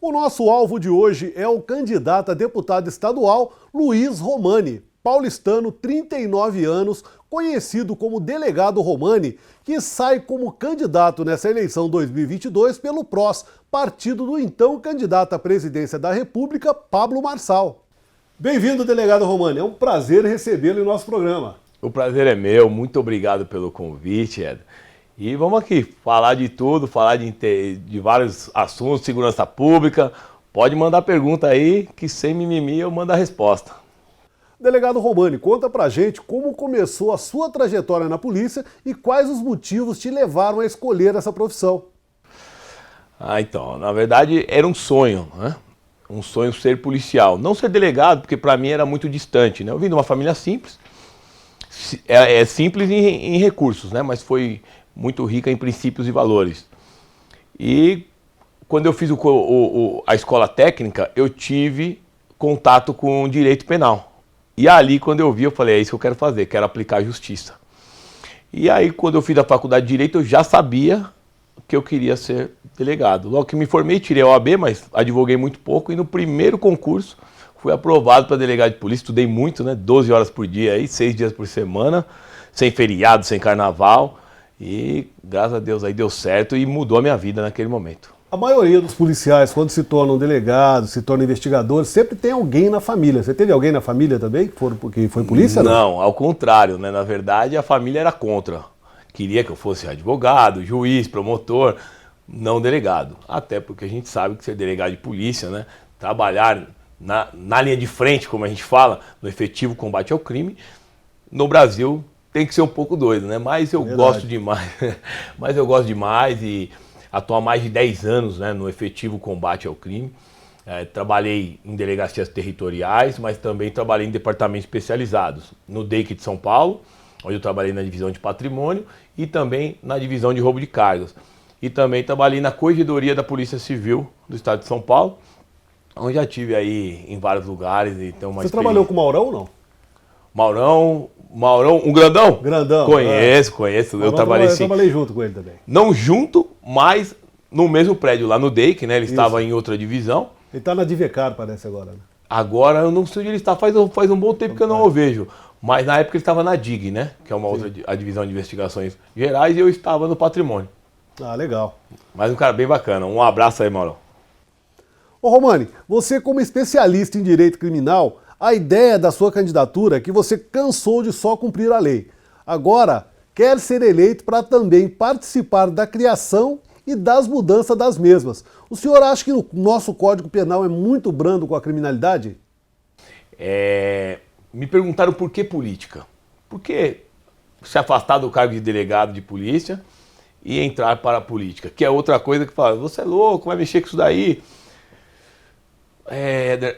O nosso alvo de hoje é o candidato a deputado estadual Luiz Romani, paulistano, 39 anos, conhecido como Delegado Romani, que sai como candidato nessa eleição 2022 pelo PROS, partido do então candidato à presidência da República, Pablo Marçal. Bem-vindo, Delegado Romani, é um prazer recebê-lo em nosso programa. O prazer é meu, muito obrigado pelo convite, Ed. E vamos aqui falar de tudo, falar de vários assuntos, segurança pública. Pode mandar pergunta aí, que sem mimimi eu mando a resposta. Delegado Romani, conta pra gente como começou a sua trajetória na polícia e quais os motivos te levaram a escolher essa profissão. Então, na verdade era um sonho, né? Um sonho ser policial. Não ser delegado, porque para mim era muito distante, né? Eu vim de uma família simples, simples em recursos, né? Mas foi muito rica em princípios e valores. E quando eu fiz a escola técnica, eu tive contato com direito penal. E ali, quando eu vi, eu falei, é isso que eu quero fazer, quero aplicar justiça. E aí, quando eu fiz a faculdade de Direito, eu já sabia que eu queria ser delegado. Logo que me formei, tirei a OAB, mas advoguei muito pouco. E no primeiro concurso, fui aprovado para delegado de polícia. Estudei muito, né? 12 horas por dia, aí, 6 dias por semana, sem feriado, sem carnaval. E, graças a Deus, aí deu certo e mudou a minha vida naquele momento. A maioria dos policiais, quando se tornam delegados, se tornam investigadores, sempre tem alguém na família. Você teve alguém na família também que foi polícia? Não, ao contrário, né? Na verdade, a família era contra. Queria que eu fosse advogado, juiz, promotor, não delegado. Até porque a gente sabe que ser delegado de polícia, né? Trabalhar na linha de frente, como a gente fala, no efetivo combate ao crime, no Brasil tem que ser um pouco doido, né? Mas eu gosto demais. Mas eu gosto demais e atuo há mais de 10 anos, né, no efetivo combate ao crime. Trabalhei em delegacias territoriais, mas também trabalhei em departamentos especializados. No DEIC de São Paulo, onde eu trabalhei na divisão de patrimônio e também na divisão de roubo de cargas. E também trabalhei na Corregedoria da Polícia Civil do Estado de São Paulo, onde já estive aí em vários lugares. E tenho uma Você trabalhou com o Maurão ou não? Maurão, um grandão? Grandão. Conheço. Eu trabalhei junto com ele também. Não junto, mas no mesmo prédio, lá no DEIC, né? Ele estava em outra divisão. Ele está na Divecar, parece agora, né? Agora eu não sei onde ele está, faz um bom tempo que eu não o vejo. Mas na época ele estava na DIG, né? Que é uma outra a divisão de investigações gerais, e eu estava no patrimônio. Ah, legal. Mas um cara bem bacana. Um abraço aí, Maurão. Ô Romani, você como especialista em direito criminal, a ideia da sua candidatura é que você cansou de só cumprir a lei. Agora, quer ser eleito para também participar da criação e das mudanças das mesmas. O senhor acha que o nosso Código Penal é muito brando com a criminalidade? Me perguntaram por que política. Por que se afastar do cargo de delegado de polícia e entrar para a política? Que é outra coisa que fala, você é louco, vai mexer com isso daí.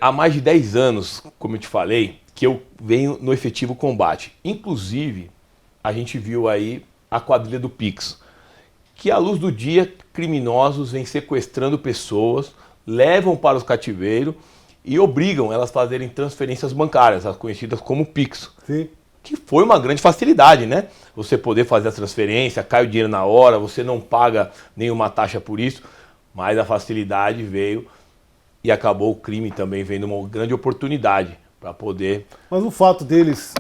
Há mais de 10 anos, como eu te falei, que eu venho no efetivo combate. Inclusive, a gente viu aí a quadrilha do Pix, que à luz do dia, criminosos vêm sequestrando pessoas, levam para os cativeiros e obrigam elas a fazerem transferências bancárias, as conhecidas como Pix. Sim. Que foi uma grande facilidade, né? Você poder fazer a transferência, cai o dinheiro na hora, você não paga nenhuma taxa por isso, mas a facilidade veio. E acabou o crime também vendo uma grande oportunidade para poder... Mas o fato deles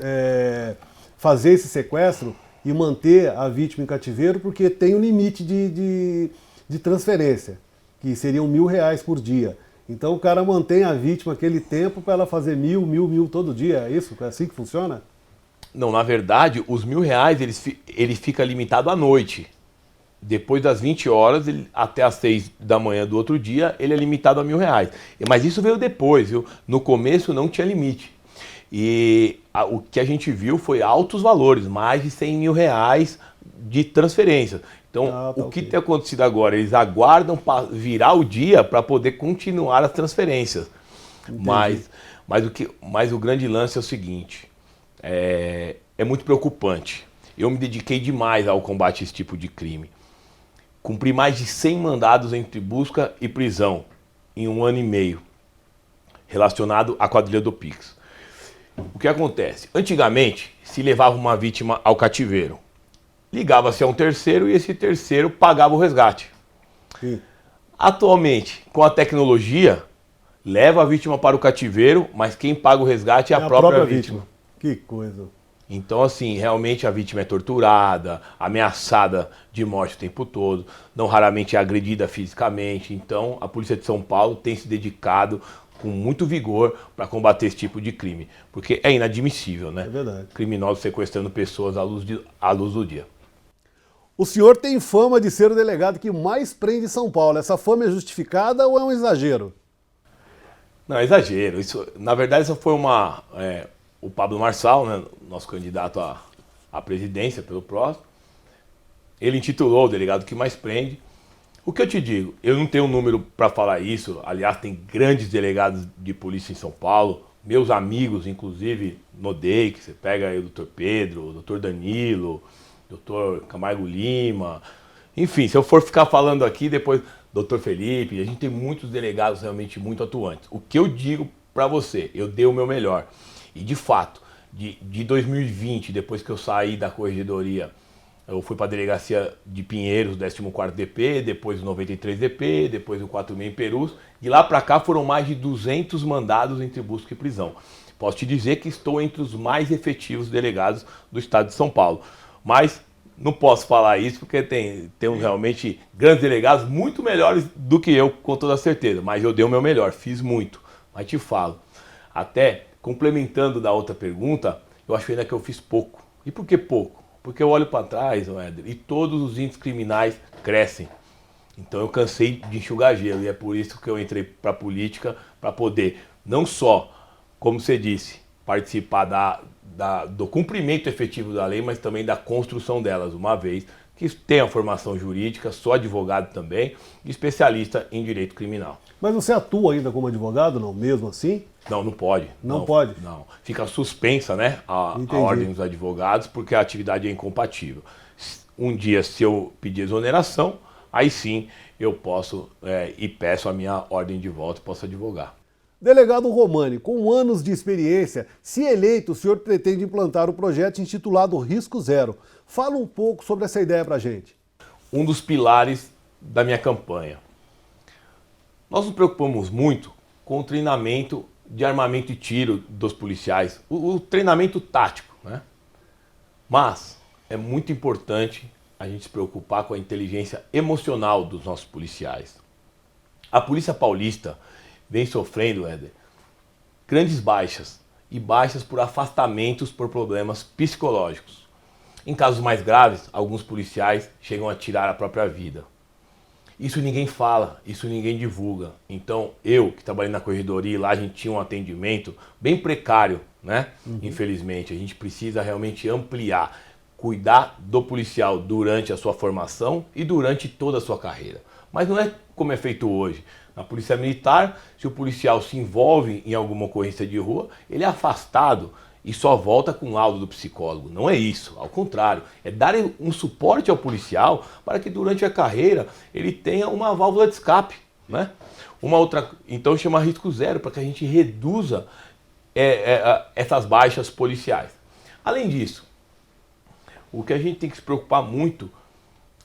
fazer esse sequestro e manter a vítima em cativeiro, porque tem um limite de transferência, que seriam R$1.000 por dia. Então o cara mantém a vítima aquele tempo para ela fazer mil todo dia. É isso? É assim que funciona? Não, na verdade, os R$1.000 ele fica limitado à noite. Depois das 20 horas, até as 6 da manhã do outro dia, ele é limitado a R$1.000. Mas isso veio depois, viu? No começo não tinha limite. E o que a gente viu foi altos valores, mais de R$100.000 de transferência. Então, o que tem acontecido agora? Eles aguardam para virar o dia para poder continuar as transferências. Mas o grande lance é o seguinte, é muito preocupante. Eu me dediquei demais ao combate a esse tipo de crime. Cumpri mais de 100 mandados entre busca e prisão em 1 ano e meio, relacionado à quadrilha do Pix. O que acontece? Antigamente, se levava uma vítima ao cativeiro. Ligava-se a um terceiro e esse terceiro pagava o resgate. Sim. Atualmente, com a tecnologia, leva a vítima para o cativeiro, mas quem paga o resgate é a própria vítima. Que coisa. Então, assim, realmente a vítima é torturada, ameaçada de morte o tempo todo, não raramente é agredida fisicamente. Então, a Polícia de São Paulo tem se dedicado com muito vigor para combater esse tipo de crime, porque é inadmissível, né? É verdade. Criminosos sequestrando pessoas à luz do dia. O senhor tem fama de ser o delegado que mais prende em São Paulo. Essa fama é justificada ou é um exagero? Não, é exagero. Isso, na verdade, isso foi o Pablo Marçal, né, nosso candidato à presidência pelo PROS, ele intitulou o delegado que mais prende. O que eu te digo, eu não tenho um número para falar isso, aliás, tem grandes delegados de polícia em São Paulo, meus amigos, inclusive, no DEI, que você pega aí o Dr. Pedro, o Dr. Danilo, o Dr. Camargo Lima, enfim, se eu for ficar falando aqui, depois, Dr. Felipe, a gente tem muitos delegados realmente muito atuantes. O que eu digo para você, eu dei o meu melhor. E de fato, de 2020, depois que eu saí da corregedoria, eu fui para a delegacia de Pinheiros, 14º DP, depois o 93 DP, depois o 46 em Perus. De lá para cá foram mais de 200 mandados entre busca e prisão. Posso te dizer que estou entre os mais efetivos delegados do estado de São Paulo. Mas não posso falar isso porque tem realmente grandes delegados muito melhores do que eu, com toda certeza. Mas eu dei o meu melhor, fiz muito. Mas te falo, até complementando da outra pergunta, eu acho ainda que eu fiz pouco. E por que pouco? Porque eu olho para trás, Éder, e todos os índices criminais crescem. Então eu cansei de enxugar gelo e é por isso que eu entrei para a política, para poder não só, como você disse, participar do cumprimento efetivo da lei, mas também da construção delas, uma vez que tenho a formação jurídica, sou advogado também, especialista em direito criminal. Mas você atua ainda como advogado, não? Mesmo assim? Não, não pode. Não pode? Não. Fica suspensa, né, a ordem dos advogados, porque a atividade é incompatível. Um dia, se eu pedir exoneração, aí sim eu posso e peço a minha ordem de volta e posso advogar. Delegado Romani, com anos de experiência, se eleito, o senhor pretende implantar o projeto intitulado Risco Zero. Fala um pouco sobre essa ideia pra gente. Um dos pilares da minha campanha. Nós nos preocupamos muito com o treinamento de armamento e tiro dos policiais, o treinamento tático, né? Mas é muito importante a gente se preocupar com a inteligência emocional dos nossos policiais. A Polícia Paulista vem sofrendo, Éder, grandes baixas e baixas por afastamentos por problemas psicológicos. Em casos mais graves, alguns policiais chegam a tirar a própria vida. Isso ninguém fala, isso ninguém divulga. Então, eu que trabalhei na corredoria, lá a gente tinha um atendimento bem precário, né? Infelizmente, a gente precisa realmente ampliar, cuidar do policial durante a sua formação e durante toda a sua carreira. Mas não é como é feito hoje. Na Polícia Militar, se o policial se envolve em alguma ocorrência de rua, ele é afastado e só volta com laudo do psicólogo. Não é isso, ao contrário, é dar um suporte ao policial para que durante a carreira ele tenha uma válvula de escape, né? Então chama risco zero, para que a gente reduza essas baixas policiais. Além disso, o que a gente tem que se preocupar muito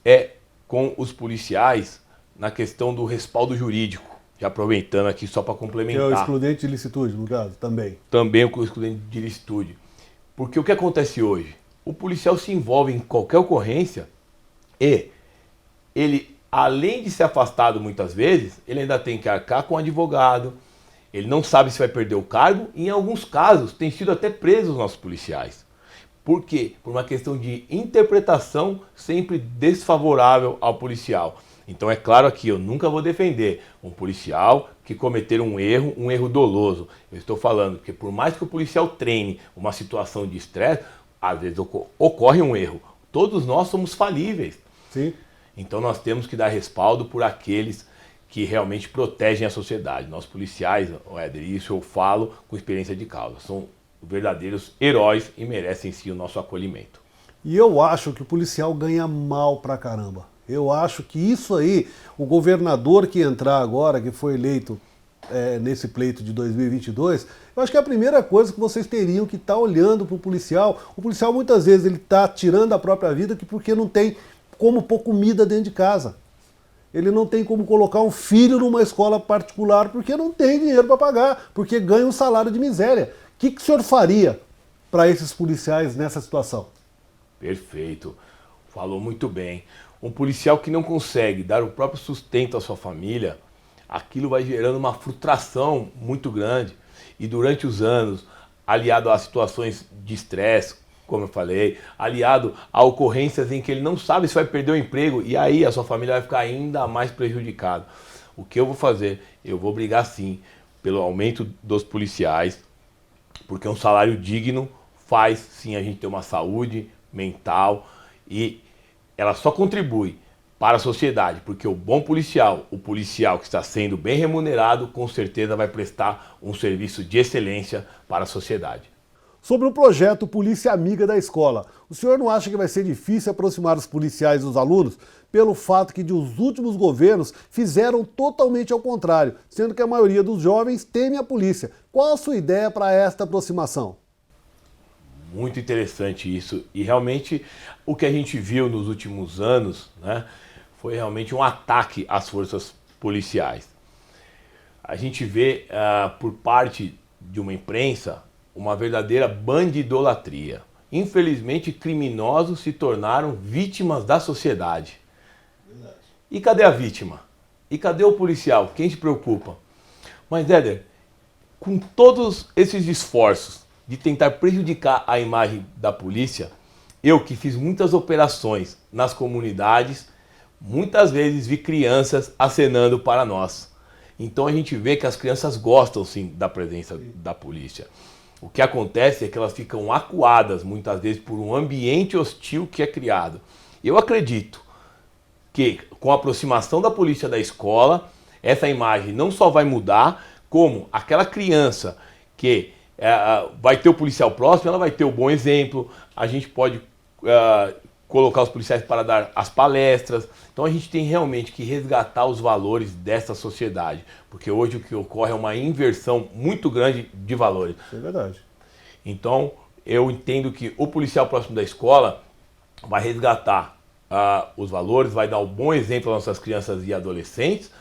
é com os policiais na questão do respaldo jurídico. Já aproveitando aqui só para complementar. Que é o excludente de licitude, no caso, também. Também o excludente de licitude. Porque o que acontece hoje? O policial se envolve em qualquer ocorrência e ele, além de ser afastado muitas vezes, ele ainda tem que arcar com o advogado, ele não sabe se vai perder o cargo e em alguns casos tem sido até presos os nossos policiais. Por quê? Por uma questão de interpretação sempre desfavorável ao policial. Então é claro aqui, eu nunca vou defender um policial que cometer um erro doloso. Eu estou falando que por mais que o policial treine uma situação de estresse, às vezes ocorre um erro. Todos nós somos falíveis. Sim. Então nós temos que dar respaldo por aqueles que realmente protegem a sociedade. Nós policiais, Éder, isso eu falo com experiência de causa, são verdadeiros heróis e merecem sim o nosso acolhimento. E eu acho que o policial ganha mal pra caramba. Eu acho que isso aí, o governador que entrar agora, que foi eleito nesse pleito de 2022, eu acho que é a primeira coisa que vocês teriam que estar olhando para o policial. O policial muitas vezes ele está tirando a própria vida porque não tem como pôr comida dentro de casa. ele não tem como colocar um filho numa escola particular porque não tem dinheiro para pagar, porque ganha um salário de miséria. O que o senhor faria para esses policiais nessa situação? Perfeito. Falou muito bem. Um policial que não consegue dar o próprio sustento à sua família, aquilo vai gerando uma frustração muito grande. E durante os anos, aliado a situações de estresse, como eu falei, aliado a ocorrências em que ele não sabe se vai perder o emprego, e aí a sua família vai ficar ainda mais prejudicada. O que eu vou fazer? Eu vou brigar sim pelo aumento dos policiais, porque um salário digno faz sim a gente ter uma saúde mental, e ela só contribui para a sociedade, porque o bom policial, o policial que está sendo bem remunerado, com certeza vai prestar um serviço de excelência para a sociedade. Sobre o projeto Polícia Amiga da Escola, o senhor não acha que vai ser difícil aproximar os policiais dos alunos pelo fato que os últimos governos fizeram totalmente ao contrário, sendo que a maioria dos jovens teme a polícia? Qual a sua ideia para esta aproximação? Muito interessante isso, e realmente o que a gente viu nos últimos anos, né, foi realmente um ataque às forças policiais. A gente vê por parte de uma imprensa uma verdadeira bandidolatria. Infelizmente, criminosos se tornaram vítimas da sociedade. Verdade. E cadê a vítima? E cadê o policial? Quem se preocupa? Mas, Éder, com todos esses esforços de tentar prejudicar a imagem da polícia, eu que fiz muitas operações nas comunidades, muitas vezes vi crianças acenando para nós. Então a gente vê que as crianças gostam sim da presença da polícia. O que acontece é que elas ficam acuadas muitas vezes por um ambiente hostil que é criado. Eu acredito que com a aproximação da polícia da escola, essa imagem não só vai mudar, como aquela criança que vai ter o policial próximo, ela vai ter o bom exemplo, a gente pode colocar os policiais para dar as palestras. Então a gente tem realmente que resgatar os valores dessa sociedade, porque hoje o que ocorre é uma inversão muito grande de valores. É verdade. Então eu entendo que o policial próximo da escola vai resgatar os valores, vai dar um bom exemplo às nossas crianças e adolescentes,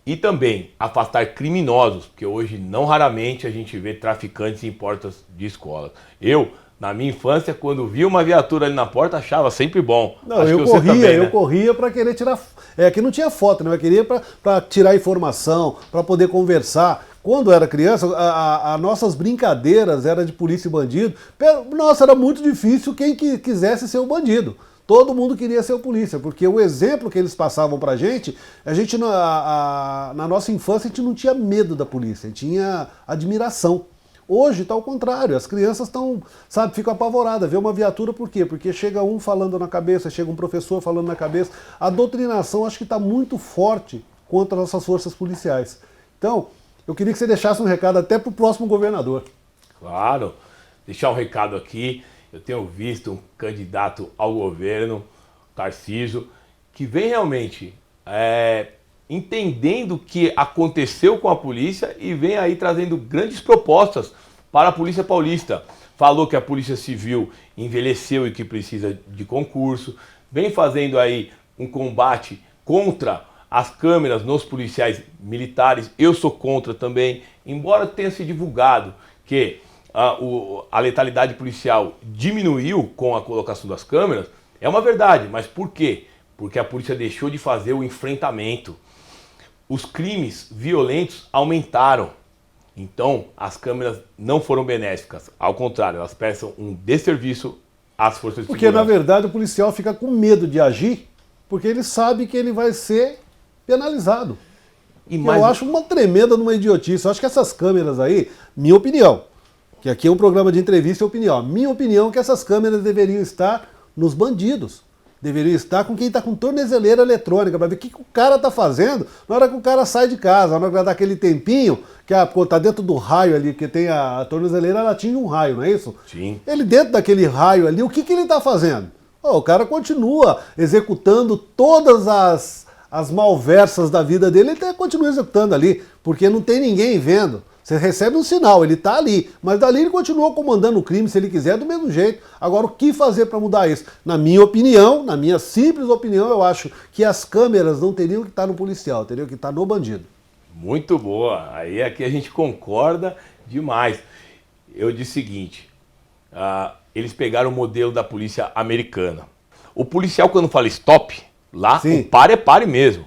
e também afastar criminosos, porque hoje não raramente a gente vê traficantes em portas de escola. Eu, na minha infância, quando via uma viatura ali na porta, achava sempre bom. Não, eu corria para querer tirar... que não tinha foto, né? Eu queria para tirar informação, para poder conversar. Quando eu era criança, as nossas brincadeiras eram de polícia e bandido. Nossa, era muito difícil quem quisesse ser o bandido. Todo mundo queria ser o polícia, porque o exemplo que eles passavam pra gente, na nossa infância, a gente não tinha medo da polícia, a gente tinha admiração. Hoje está ao contrário, as crianças ficam apavoradas, vê uma viatura, por quê? Porque chega um falando na cabeça, chega um professor falando na cabeça. A doutrinação acho que está muito forte contra as nossas forças policiais. Então, eu queria que você deixasse um recado até para o próximo governador. Claro, deixar um recado aqui. Eu tenho visto um candidato ao governo, Tarcísio, que vem realmente entendendo o que aconteceu com a polícia e vem aí trazendo grandes propostas para a Polícia Paulista. Falou que a Polícia Civil envelheceu e que precisa de concurso, vem fazendo aí um combate contra as câmeras nos policiais militares. Eu sou contra também, embora tenha se divulgado que a letalidade policial diminuiu com a colocação das câmeras, é uma verdade, mas por quê? Porque a polícia deixou de fazer o enfrentamento. Os crimes violentos aumentaram. Então, as câmeras não foram benéficas. Ao contrário, elas prestam um desserviço às forças de segurança. Porque, na verdade, o policial fica com medo de agir, porque ele sabe que ele vai ser penalizado. Eu acho uma tremenda numa idiotice. Eu acho que essas câmeras aí, minha opinião, que aqui é um programa de entrevista e opinião. Minha opinião é que essas câmeras deveriam estar nos bandidos. Deveriam estar com quem está com tornezeleira eletrônica, para ver o que o cara está fazendo na hora que o cara sai de casa, na hora que dá aquele tempinho, que está dentro do raio ali, que tem a tornezeleira, ela tinha um raio, não é isso? Sim. Ele dentro daquele raio ali, o que ele está fazendo? O cara continua executando todas as malversas da vida dele, ele continua executando ali, porque não tem ninguém vendo. Você recebe um sinal, ele está ali, mas dali ele continua comandando o crime, se ele quiser, do mesmo jeito. Agora, o que fazer para mudar isso? Na minha opinião, na minha simples opinião, eu acho que as câmeras não teriam que estar no policial, teriam que estar no bandido. Muito boa. Aí aqui a gente concorda demais. Eu disse o seguinte, eles pegaram o modelo da polícia americana. O policial, quando fala stop, lá Sim. o pare é pare mesmo.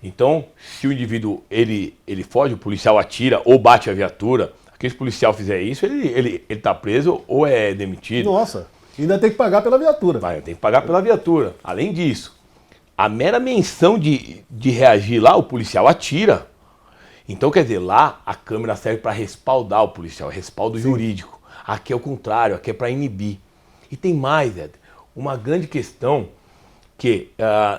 Então, se o indivíduo ele foge, o policial atira ou bate a viatura, aquele policial fizer isso, ele tá preso ou é demitido. Nossa, ainda tem que pagar pela viatura. Vai, tem que pagar pela viatura. Além disso, a mera menção de reagir lá, o policial atira. Então, quer dizer, lá a câmera serve para respaldar o policial, respaldo jurídico. Aqui é o contrário, aqui é para inibir. E tem mais, Ed, uma grande questão que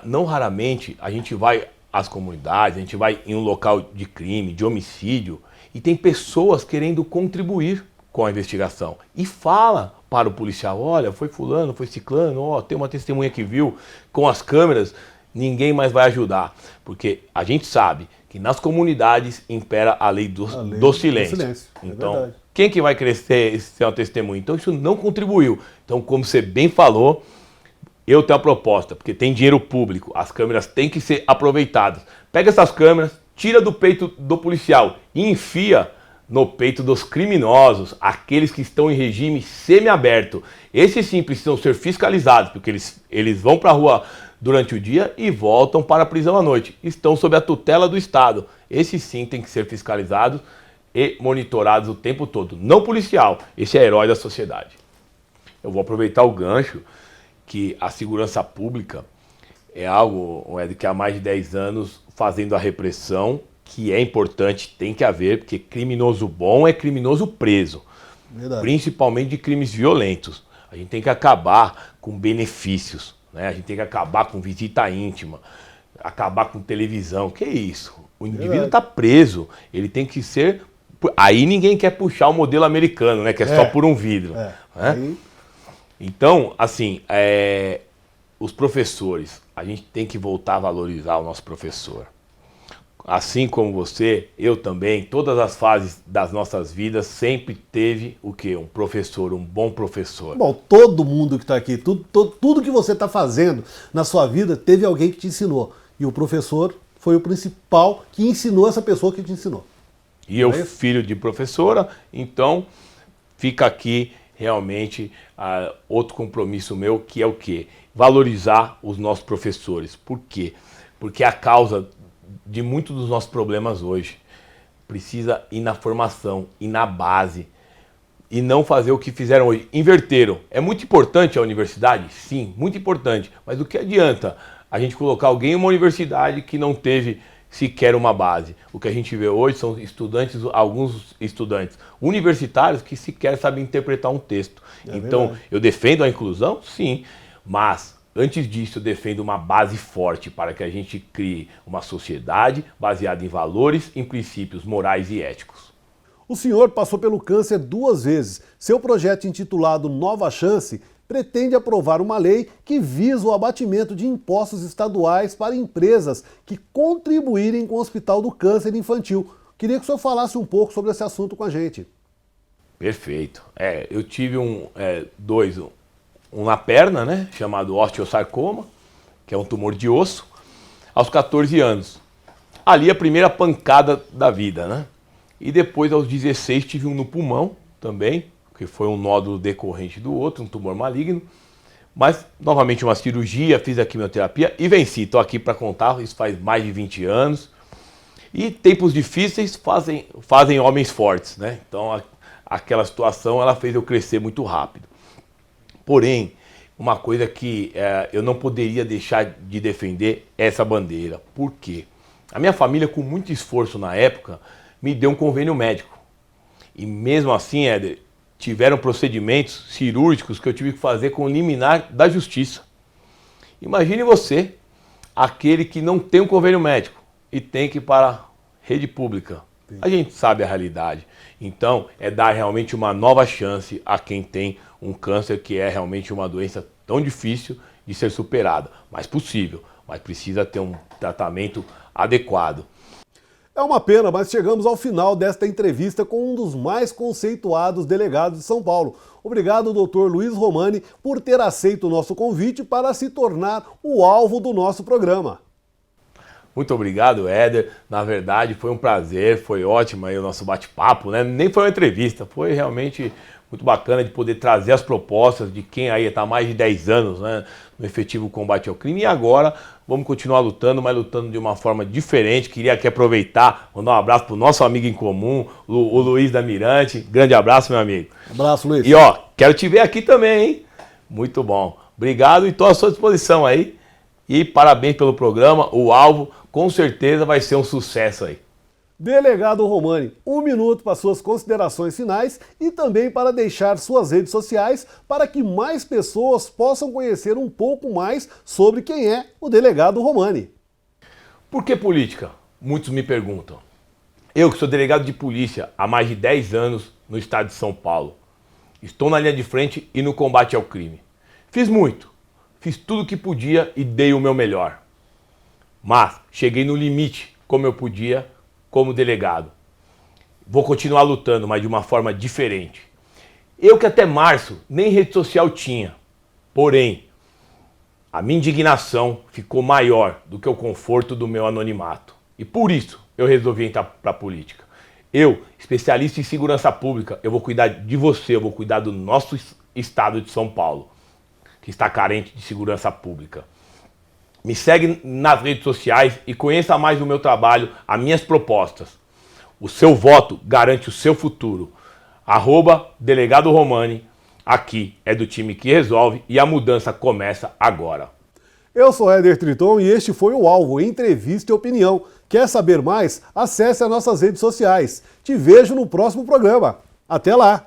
não raramente a gente vai às comunidades, a gente vai em um local de crime, de homicídio, e tem pessoas querendo contribuir com a investigação. E fala para o policial, olha, foi fulano, foi ciclano, ó, tem uma testemunha que viu com as câmeras, ninguém mais vai ajudar. Porque a gente sabe que nas comunidades impera a lei do silêncio. Então, quem que vai crescer ser uma testemunha? Então, isso não contribuiu. Então, como você bem falou, eu tenho a proposta, porque tem dinheiro público, as câmeras têm que ser aproveitadas. Pega essas câmeras, tira do peito do policial e enfia no peito dos criminosos, aqueles que estão em regime semiaberto. Esses sim precisam ser fiscalizados, porque eles vão para a rua durante o dia e voltam para a prisão à noite. Estão sob a tutela do Estado. Esses sim têm que ser fiscalizados e monitorados o tempo todo. Não policial, esse é herói da sociedade. Eu vou aproveitar o gancho que a segurança pública é algo, Ed, que há mais de 10 anos fazendo a repressão, que é importante, tem que haver, porque criminoso bom é criminoso preso. Verdade. Principalmente de crimes violentos. A gente tem que acabar com benefícios, né? A gente tem que acabar com visita íntima, acabar com televisão. Que isso? O indivíduo está preso, ele tem que ser... Aí ninguém quer puxar o modelo americano, né? Que é só por um vidro. Né? Aí... Então, assim, os professores, a gente tem que voltar a valorizar o nosso professor. Assim como você, eu também, todas as fases das nossas vidas sempre teve o quê? Um professor, um bom professor. Bom, todo mundo que está aqui, tudo que você está fazendo na sua vida, teve alguém que te ensinou. E o professor foi o principal que ensinou essa pessoa que te ensinou. E eu, filho de professora, então fica aqui realmente outro compromisso meu, que é o quê? Valorizar os nossos professores. Por quê? Porque a causa de muitos dos nossos problemas hoje precisa ir na formação, ir na base, e não fazer o que fizeram hoje. Inverteram. É muito importante a universidade? Sim, muito importante. Mas o que adianta a gente colocar alguém em uma universidade que não teve sequer uma base? O que a gente vê hoje são estudantes, alguns estudantes universitários que sequer sabem interpretar um texto. Então, verdade. Eu defendo a inclusão? Sim, mas antes disso eu defendo uma base forte para que a gente crie uma sociedade baseada em valores, em princípios morais e éticos. O senhor passou pelo câncer 2 vezes. Seu projeto intitulado Nova Chance pretende aprovar uma lei que visa o abatimento de impostos estaduais para empresas que contribuírem com o Hospital do Câncer Infantil. Queria que o senhor falasse um pouco sobre esse assunto com a gente. Perfeito. Eu tive um na perna, né, chamado osteosarcoma, que é um tumor de osso, aos 14 anos. Ali a primeira pancada da vida, né? E depois, aos 16, tive um no pulmão também, que foi um nódulo decorrente do outro, um tumor maligno. Mas, novamente, uma cirurgia, fiz a quimioterapia e venci. Estou aqui para contar, isso faz mais de 20 anos. E tempos difíceis fazem homens fortes, né? Então, aquela situação, ela fez eu crescer muito rápido. Porém, uma coisa que eu não poderia deixar de defender é essa bandeira. Por quê? A minha família, com muito esforço na época, me deu um convênio médico. E mesmo assim, Éder, tiveram procedimentos cirúrgicos que eu tive que fazer com liminar da justiça. Imagine você, aquele que não tem um convênio médico e tem que ir para a rede pública. Sim. A gente sabe a realidade. Então, é dar realmente uma nova chance a quem tem um câncer, que é realmente uma doença tão difícil de ser superada, mas possível, mas precisa ter um tratamento adequado. É uma pena, mas chegamos ao final desta entrevista com um dos mais conceituados delegados de São Paulo. Obrigado, doutor Luiz Romani, por ter aceito o nosso convite para se tornar o alvo do nosso programa. Muito obrigado, Éder. Na verdade, foi um prazer, foi ótimo aí o nosso bate-papo, né? Nem foi uma entrevista, foi realmente muito bacana de poder trazer as propostas de quem aí está há mais de 10 anos, né, no efetivo combate ao crime. E agora vamos continuar lutando, mas lutando de uma forma diferente. Queria aqui aproveitar, mandar um abraço para o nosso amigo em comum, o Luiz da Mirante. Grande abraço, meu amigo. Abraço, Luiz. E ó, quero te ver aqui também, hein? Muito bom. Obrigado e estou à sua disposição aí. E parabéns pelo programa. O alvo com certeza vai ser um sucesso aí. Delegado Romani, 1 minuto para suas considerações finais e também para deixar suas redes sociais para que mais pessoas possam conhecer um pouco mais sobre quem é o delegado Romani. Por que política? Muitos me perguntam. Eu que sou delegado de polícia há mais de 10 anos no estado de São Paulo. Estou na linha de frente e no combate ao crime. Fiz muito, fiz tudo o que podia e dei o meu melhor. Mas cheguei no limite como eu podia como delegado. Vou continuar lutando, mas de uma forma diferente. Eu que até março nem rede social tinha. Porém, a minha indignação ficou maior do que o conforto do meu anonimato. E por isso eu resolvi entrar para a política. Eu, especialista em segurança pública, eu vou cuidar de você, eu vou cuidar do nosso estado de São Paulo, que está carente de segurança pública. Me segue nas redes sociais e conheça mais o meu trabalho, as minhas propostas. O seu voto garante o seu futuro. @Delegado Romani. Aqui é do time que resolve e a mudança começa agora. Eu sou Éder Triton e este foi o Alvo, Entrevista e Opinião. Quer saber mais? Acesse as nossas redes sociais. Te vejo no próximo programa. Até lá!